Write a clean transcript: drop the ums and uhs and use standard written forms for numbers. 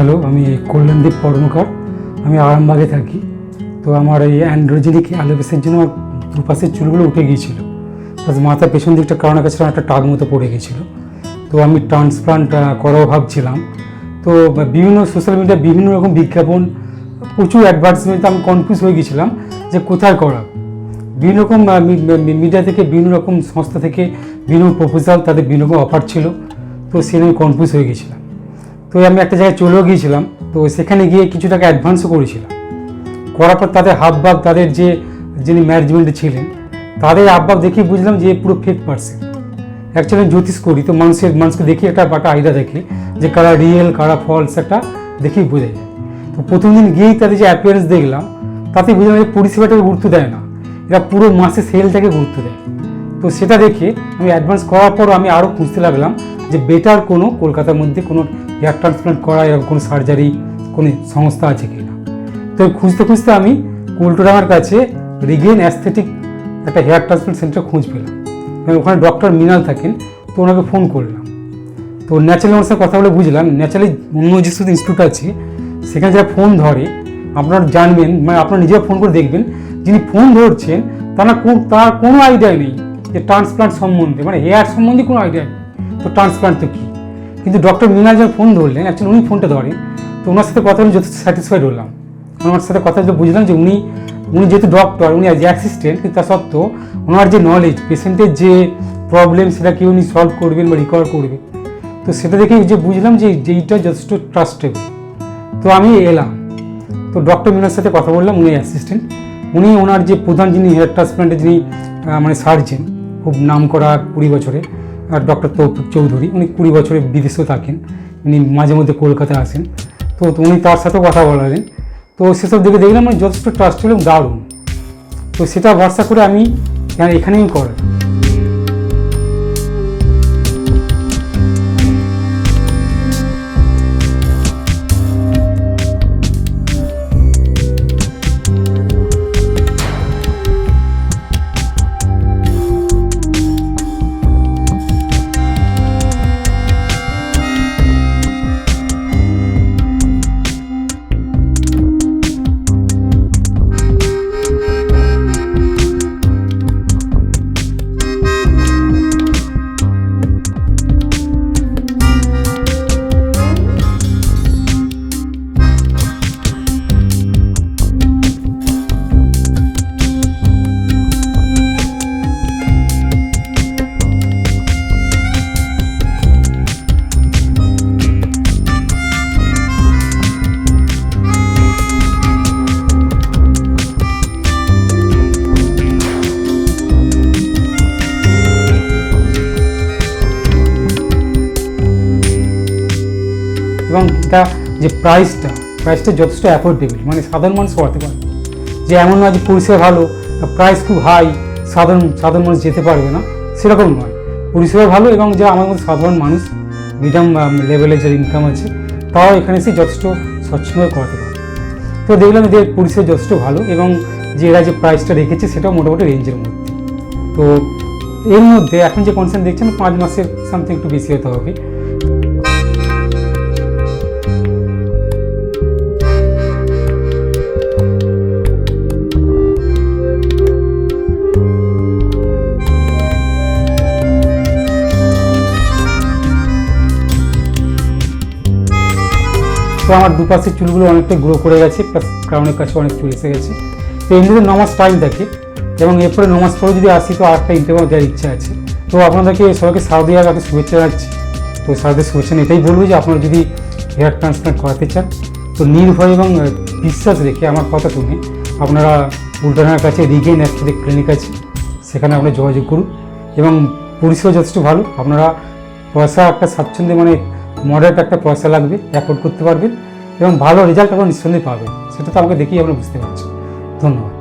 Hello, আমি কল্যাণদীপ কর্মকার। আমি আরামবাগে থাকি। তো আমার এই অ্যান্ড্রোজেনিক অ্যালোপেসির জন্য আমার দুপাশের চুলগুলো উঠে গিয়েছিল, প্লাস মাথার পেছন দিকটা কারণের কাছে একটা টাগ মতো পড়ে গিয়েছিলো। তো আমি ট্রান্সপ্লান্ট করাও ভাবছিলাম। তো বিভিন্ন সোশ্যাল মিডিয়ায় বিভিন্ন রকম বিজ্ঞাপন, প্রচুর অ্যাডভার্টাইজমেন্টে আমি কনফিউজ হয়ে গিয়েছিলাম যে কোথায় করা। বিভিন্ন রকম মিডিয়া থেকে, বিভিন্ন রকম সংস্থা থেকে বিভিন্ন প্রপোজাল, তাদের বিভিন্ন রকম অফার ছিল। তো সেখানে আমি কনফিউজ হয়ে গেছিলাম। তো আমি একটা জায়গায় চলেও গিয়েছিলাম। তো সেখানে গিয়ে কিছু টাকা অ্যাডভান্সও করেছিলাম। করার পর তাদের হাবভাব, তাদের যিনি ম্যানেজমেন্টে ছিলেন, তাদের হাবভাব দেখে বুঝলাম যে পুরো ফেক পার্সন। অ্যাকচুয়ালি জ্যোতিষ করি, তো মানুষকে দেখি একটা আইডিয়া দেখি যে কারা রিয়েল কারা ফলস, একটা দেখেই বোঝা যায়। তো প্রথম দিন গিয়েই তাদের যে অ্যাপিয়ারেন্স দেখলাম, তাতে বুঝলাম যে পরিষেবাটাকে গুরুত্ব দেয় না, এরা পুরো মাসে সেলটাকে গুরুত্ব দেয়। তো সেটা দেখে আমি অ্যাডভান্স করার পর আমি আরও খুঁজতে লাগলাম যে বেটার কোনো কলকাতার মধ্যে কোনো হেয়ার ট্রান্সপ্লান্ট করা এরকম কোনো সার্জারি কোনো সংস্থা আছে কি না। তো খুঁজতে খুঁজতে আমি কুলটোডাঙ্গার কাছে রিগেন অ্যাস্থেটিক একটা হেয়ার ট্রান্সপ্লান্ট সেন্টার খুঁজ পেলাম। ওখানে ডক্টর মৃণাল থাকেন। তো ওনাকে ফোন করলাম। তো ন্যাচারালি ওনার সাথে কথা বলে বুঝলাম ন্যাচারালি অন্য যে শুধু ইনস্টিটিউট আছে সেখানে যারা ফোন ধরে, আপনারা জানবেন, মানে আপনারা নিজেরা ফোন করে দেখবেন, যিনি ফোন ধরছেন তার কোনো আইডিয়া নেই যে ট্রান্সপ্লান্ট সম্বন্ধে, মানে হেয়ার সম্বন্ধে কোনো আইডিয়া নেই। তো ট্রান্সপ্লান্ট তো কী। কিন্তু ডক্টর মৃণাল যখন ফোন ধরলেন, অ্যাকচুয়ালি উনি ফোনটা ধরেন। তো ওনার সাথে কথা বলে যথেষ্ট স্যাটিসফাইড হলাম। ওনার সাথে কথা বলে বুঝলাম যে উনি যেহেতু ডক্টর, উনি অ্যাজ অ্যাসিস্ট্যান্ট, কিন্তু তা সত্ত্বেও ওনার যে নলেজ, পেশেন্টের যে প্রবলেম সেটা কি উনি সলভ করবেন বা রিকভার করবেন। তো সেটা দেখে যে বুঝলাম যে এইটা যথেষ্ট ট্রাস্টেবল। তো আমি এলাম। তো ডক্টর মৃণালের সাথে কথা বললাম, উনি অ্যাসিস্ট্যান্ট। উনি ওনার যে প্রধান যিনি হেয়ার ট্রান্সপ্লান্টের যিনি মানে সার্জেন, খুব নাম করা 20 বছরে, আর ডক্টর তৌফিক চৌধুরী, উনি 20 বছরে বিদেশেও থাকেন, উনি মাঝে মধ্যে কলকাতায় আসেন। তো উনি তার সাথেও কথা বলালেন। তো সেসব দেখে দেখলাম মানে যথেষ্ট ট্রাস্টেবল এবং দারুণ। তো সেটা ভরসা করে আমি এখানেই করাই। এবং এটা যে প্রাইসটা যথেষ্ট অ্যাফোর্ডেবল, মানে সাধারণ মানুষ করাতে পারে। যে এমন নয় যে পরিষেবা ভালো, প্রাইস খুব হাই, সাধারণ মানুষ যেতে পারবে না, সেরকম নয়। পরিষেবা ভালো এবং যা আমার মধ্যে সাধারণ মানুষ, মিডিয়াম লেভেলের যার ইনকাম আছে, তারাও এখানে এসে যথেষ্ট স্বচ্ছভাবে করাতে পারে। তো দেখলাম এদের পরিষেবা যথেষ্ট ভালো এবং যে এরা যে প্রাইসটা রেখেছে সেটাও মোটামুটি রেঞ্জের মধ্যে। তো এর মধ্যে এখন যে কনসার্ন দেখছেন 5 মাসের সামথিং একটু বেশি হতে হবে। তো আমার দুপাশের চুলগুলো অনেকটা গ্রো করে গেছে, প্লাস ক্রাউনের কাছে অনেক চুল এসে গেছে। তো এমনিতে 9 মাস টাইম থাকে এবং এরপরে 9 মাস পরে যদি আসি তো আরেকটা ইন্টারভিউ দেওয়ার ইচ্ছা আছে। তো আপনাদেরকে সবাইকে শারদীয়ার আগে শুভেচ্ছা জানাচ্ছি। তো শারদীয়ার শুভেচ্ছা এটাই বলবো যে আপনারা যদি হেয়ার ট্রান্সপ্লান্ট করাতে চান তো নির্ভয় এবং বিশ্বাস রেখে আমার কথা শুনে আপনারা কুলটোডাঙ্গার কাছে রিগেন অ্যাস্থেটিক ক্লিনিক আছে, সেখানে আপনারা যোগাযোগ করুন এবং পরিষেবা যথেষ্ট ভালো। আপনারা পয়সা একটা স্বাচ্ছন্দ্যে, মানে মডারেট একটা পয়সা লাগবে, অ্যাফোর্ড করতে পারবেন এবং ভালো রেজাল্ট আপনারা নিঃসন্দেহে পাবেন। সেটা তো আমাকে দেখেই আপনারা বুঝতে পারছেন। ধন্যবাদ।